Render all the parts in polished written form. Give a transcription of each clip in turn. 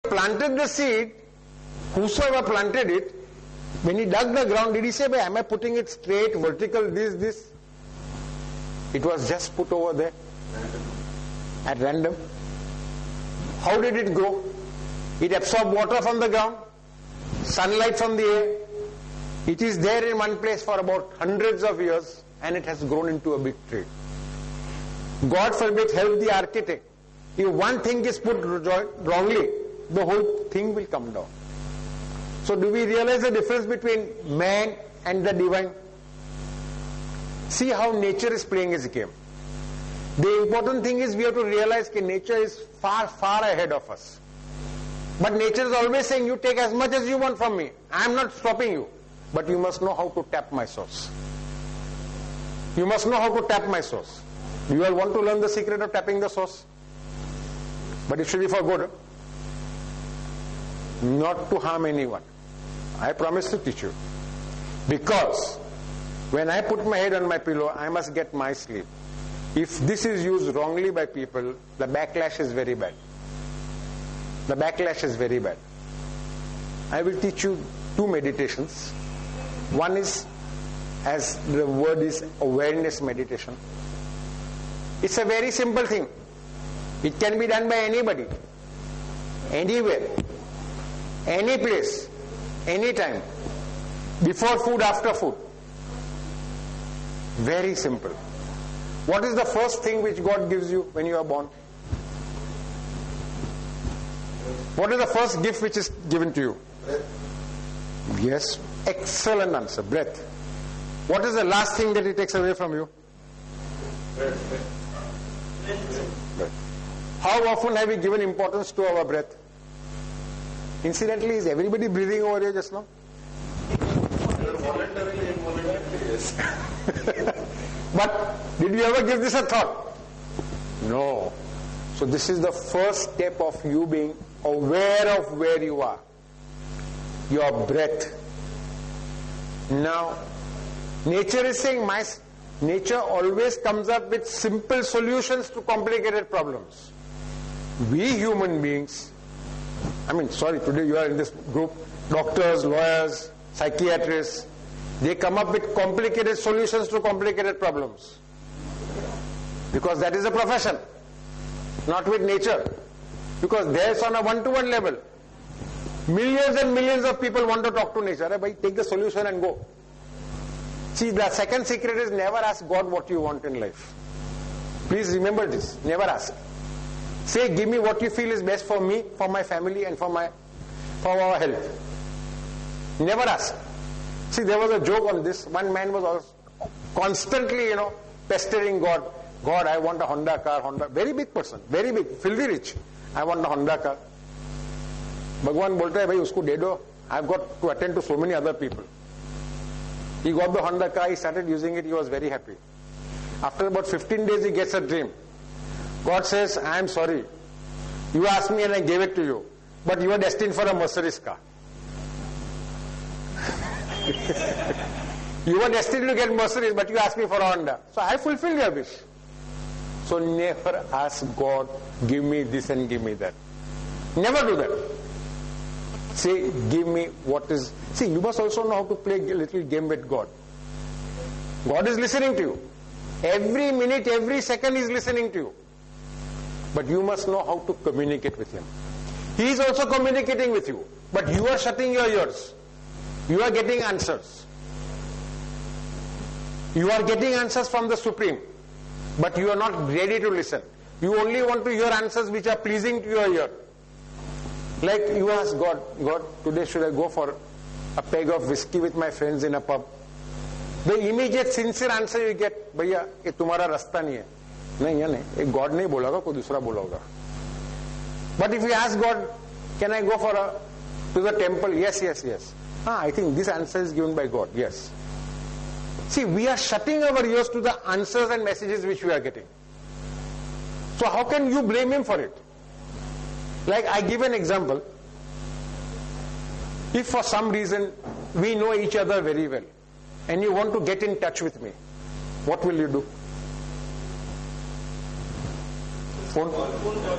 planted the seed, whosoever planted it, when he dug the ground, did he say, am I putting it straight, vertical, this? It was just put over there at random. How did it grow? It absorbed water from the ground, sunlight from the air. It is there in one place for about hundreds of years, and it has grown into a big tree. God forbid, help the architect. If one thing is put wrongly, the whole thing will come down. So do we realize the difference between man and the divine? See how nature is playing its game. The important thing is we have to realize that nature is far, far ahead of us. But nature is always saying, you take as much as you want from me. I am not stopping you. But you must know how to tap my source. You must know how to tap my source. You all want to learn the secret of tapping the source? But it should be for good. Not to harm anyone. I promise to teach you. Because when I put my head on my pillow, I must get my sleep. If this is used wrongly by people, the backlash is very bad. The backlash is very bad. I will teach you 2 meditations. One is, as the word is, awareness meditation. It's a very simple thing. It can be done by anybody, anywhere, any place, anytime, before food, after food. Very simple. What is the first thing which God gives you when you are born? What is the first gift which is given to you? Breath. Yes, excellent answer, breath. What is the last thing that He takes away from you? Breath. How often have we given importance to our breath? Incidentally, is everybody breathing over here just now? Voluntarily, involuntarily, yes. But did you ever give this a thought? No. So this is the first step of you being aware of where you are. Your breath. Now, nature is saying, nature always comes up with simple solutions to complicated problems. We human beings, today you are in this group, doctors, lawyers, psychiatrists, they come up with complicated solutions to complicated problems. Because that is a profession, not with nature. Because there's on a one-to-one level. Millions and millions of people want to talk to nature. Take the solution and go. See, the second secret is never ask God what you want in life. Please remember this. Never ask. Say, give me what you feel is best for me, for my family, and for our health. Never ask. See, there was a joke on this. One man was constantly, pestering God. God, I want a Honda car. Very big person, very big, filthy rich. I want a Honda car. Bhagwan bolta hai, bhai, usko de do. I've got to attend to so many other people. He got the Honda car, he started using it, he was very happy. After about 15 days, he gets a dream. God says, I am sorry. You asked me and I gave it to you. But you are destined for a Mercedes car. You were destined to get Mercedes, but you asked me for a Honda. So I fulfilled your wish. So never ask God, give me this and give me that. Never do that. Say, give me what is... See, you must also know how to play a little game with God. God is listening to you. Every minute, every second He is listening to you. But you must know how to communicate with Him. He is also communicating with you. But you are shutting your ears. You are getting answers. You are getting answers from the Supreme. But you are not ready to listen. You only want to hear answers which are pleasing to your ear. Like you ask God, God, today should I go for a peg of whiskey with my friends in a pub? The immediate sincere answer you get, भैया ये तुम्हारा रास्ता नहीं है. नहीं है नहीं, एक God नहीं बोलेगा, कोई दूसरा बोला होगा. But if you ask God, can I go to the temple? Yes, yes, yes. I think this answer is given by God. Yes. See, we are shutting our ears to the answers and messages which we are getting. So how can you blame Him for it? Like I give an example. If for some reason we know each other very well and you want to get in touch with me, what will you do? Phone?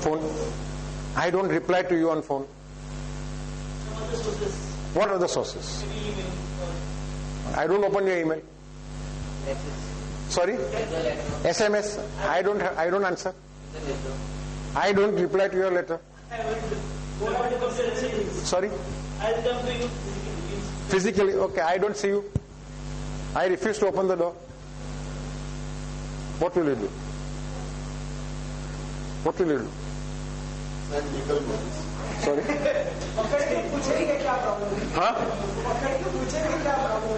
Phone. I don't reply to you on phone. other sources. What are the sources? Maybe email. I don't open your email. Sorry? SMS. I don't answer. I don't reply to your letter. I will go out to consider. Sorry? I'll come to you Physically? Okay, I don't see you. I refuse to open the door. What will you do? What will you do? Send legal notice. Sorry? हाँ?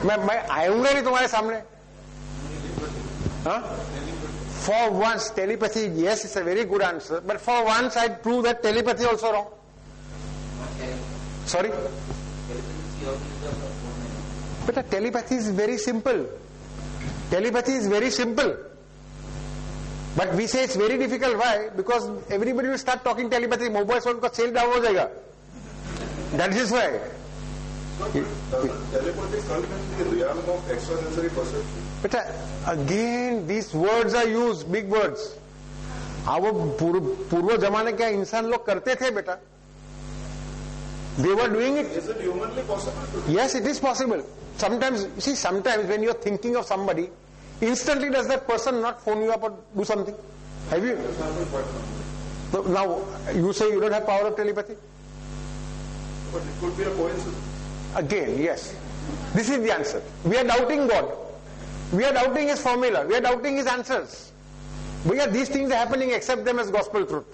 मैं आऊंगा नहीं तुम्हारे सामने. हाँ? For once, telepathy, yes, it's a very good answer. But for once, I'd prove that telepathy also wrong. Sorry? But telepathy is very simple. Telepathy is very simple. But we say it's very difficult. Why? Because everybody will start talking telepathy. Mobile phone ka sale down ho jayega. That is why. Telepathy comes in the realm of extrasensory perception. But again, these words are used, big words. Our पूर्व जमाने क्या इंसान लोग करते थे बेटा? They were doing it. Is it humanly possible to do? Yes, it is possible. Sometimes, you see, sometimes when you're thinking of somebody, instantly does that person not phone you up or do something? Have you? This happens quite often. Now, you say you don't have power of telepathy? But it could be a coincidence. Again, yes. This is the answer. We are doubting God. We are doubting His formula. We are doubting His answers. Because these things are happening, accept them as gospel truth.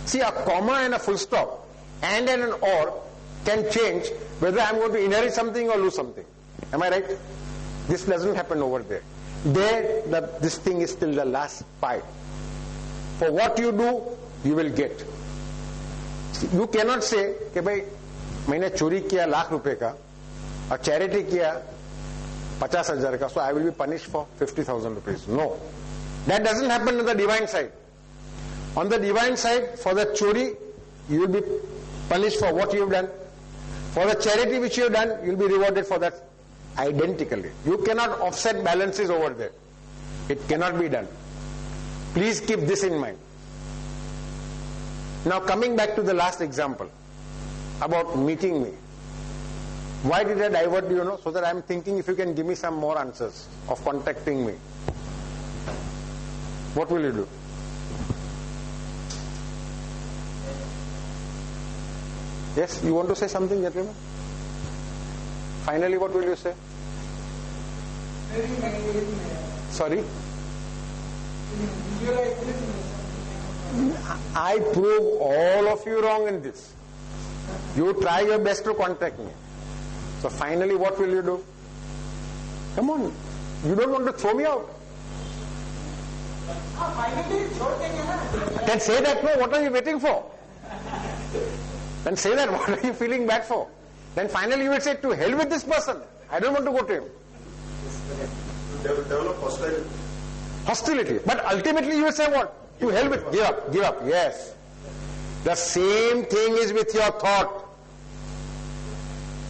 See, a comma and a full stop and an or can change whether I'm going to inherit something or lose something. Am I right? This doesn't happen over there. There, this thing is still the last pie. For what you do, you will get. You cannot say कि भाई मैंने चोरी किया ₹1,00,000 का और charity किया 50,000 का, so I will be punished for 50,000 rupees. No, that doesn't happen on the divine side. On the divine side, for the chori, you will be punished for what you have done. For the charity which you have done, you will be rewarded for that identically. You cannot offset balances over there. It cannot be done. Please keep this in mind. Now coming back to the last example about meeting me. Why did I divert you? So that I am thinking if you can give me some more answers of contacting me. What will you do? Yes, you want to say something, gentlemen? Finally, what will you say? Sorry? I prove all of you wrong in this. You try your best to contact me. So finally, what will you do? Come on. You don't want to throw me out. Then say that, no, what are you waiting for? Then say that, what are you feeling bad for? Then finally you will say, to hell with this person. I don't want to go to him. Develop hostility. Hostility. But ultimately you will say what? To hell with, give up, give up. Yes. The same thing is with your thought.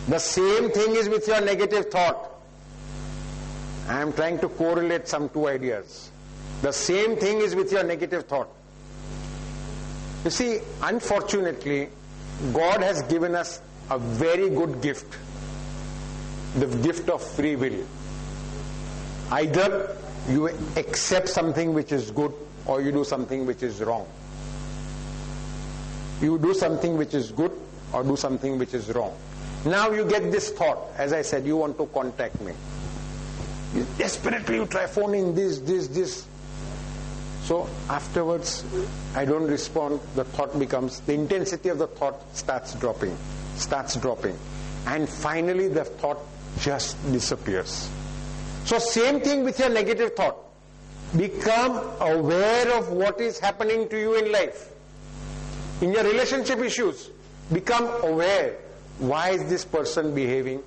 The same thing is with your negative thought. I am trying to correlate some two ideas. The same thing is with your negative thought. You see, unfortunately, God has given us a very good gift. The gift of free will. Either you accept something which is good or you do something which is wrong. You do something which is good or do something which is wrong. Now you get this thought, as I said, you want to contact me. You desperately you try phoning this. So afterwards, I don't respond, the thought becomes, the intensity of the thought starts dropping. And finally the thought just disappears. So same thing with your negative thought. Become aware of what is happening to you in life. In your relationship issues, become aware. Why is this person behaving?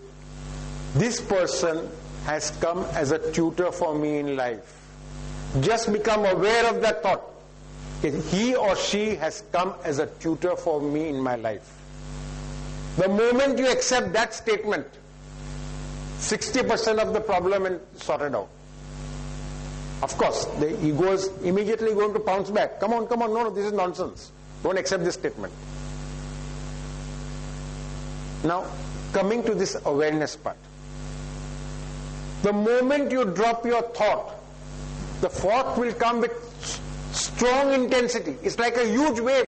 This person has come as a tutor for me in life. Just become aware of that thought. He or she has come as a tutor for me in my life. The moment you accept that statement, 60% of the problem is sorted out. Of course, the ego is immediately going to pounce back. Come on, no, this is nonsense. Don't accept this statement. Now, coming to this awareness part. The moment you drop your thought, the thought will come with strong intensity. It's like a huge wave.